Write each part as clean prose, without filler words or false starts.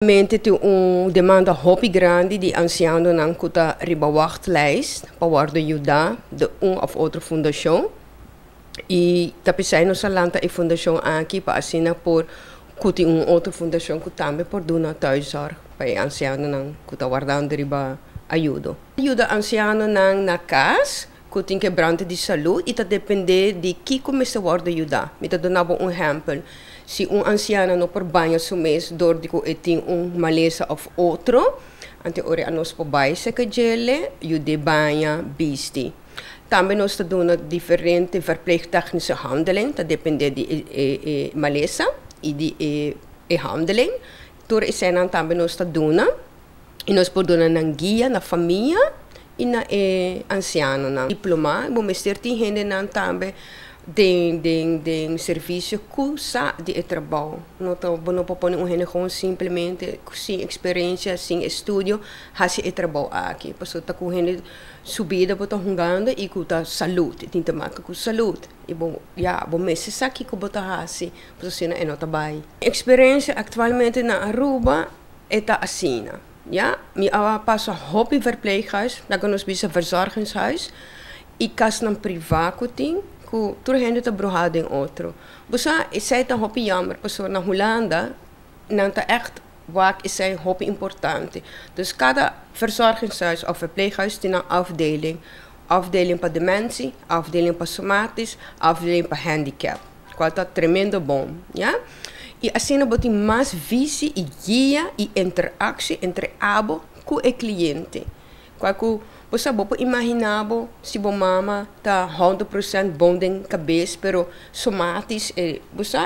Mente tem demanda hobby grande de ancianos não kuta riba wachtlijst para ajudar de of outra fundação e tapicai nossa lanta e fundação aqui para assinar por kuti outra fundação que também por donar thuiszorg para ancianos não kuta guardando riba ajuda ancianos não na casa que tem quebrante de saúde e tá depende de que começa a ajudar. Me tá dando exemplo. Se anciano não por banho mês door de que tem maleza of outro, ante ore a nos po bai se que gele, de banha bisti. Também nós tá dando diferente verpleegtechnische handeling, tá depende de maleza e de handeling. Door is também nós tá dando e nós por dando na guia na família e na anciano na diploma, bom mestre tem gente na também de serviço cursa de trabalho. Não pode gente simplesmente sem experiência, sem estudo, fazer trabalho aqui. Porque tá com gente subida para jogando e com saúde, tem que marcar com saúde. E bom, meses aqui que bota fazer, porque senão é não tá bem. Experiência atualmente na Aruba é assim. Ja, mi passo hobby verpleeghuis, dan kan ons bij een verzorgingshuis. Ik kas een privaat ding, ku turhende te brohading outro. Busa isay ta hobby jammer, paso na Hollanda, nanta echt waak isay hobby importante. Dus cada verzorgingshuis of verpleeghuis tem een afdeling. Afdeling para dementie, afdeling para somatisch, afdeling para handicap. Qual tá tremendo bom, ja? E assim botem mais visão e guia e interação entre abo com o cliente. Quando você pode imaginar se a mama está 100% bom de cabeça, mas somatis você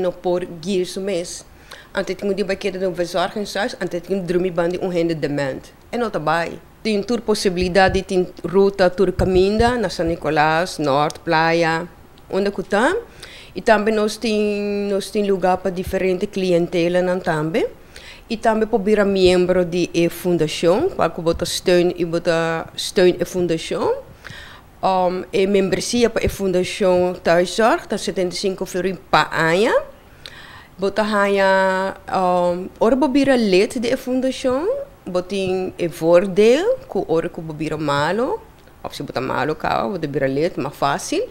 não pode guiar o mês. Antes tem de bater no verzorgingshuis, antes tem de dormir bandi gente demente. É não tá bem. Tem tour possibilidade de ruta tour caminda na São Nicolás, Norte, Praia, onde que tá. E também nós temos lugar para diferentes clientela também. E também para virar membro de fundação, para que você steun a fundação. E membresia para a fundação thuiszorg, dat 75 florin per ano. Você ora bira lid de fundação, você tem voordeel, que ora que bira malo, of se bota malo ka, você bira lid, mais fácil.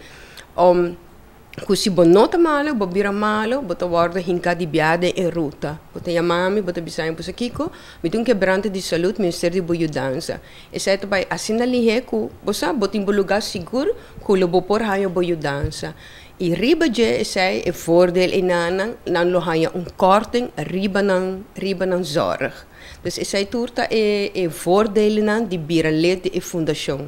Se você não está malo, você vira malo, você guarda hinka de viagem em ruta. Você chamami, você bisaya por aqui, me tem quebrante de saúde, Ministério de Boiudança. E se você assim ali que você tem um lugar seguro, que você pode pôr a boiudança. E riba je é voordeel e nan lo haya korting riba ng zorg. Dus is turta voordelen de bira lid de fundação.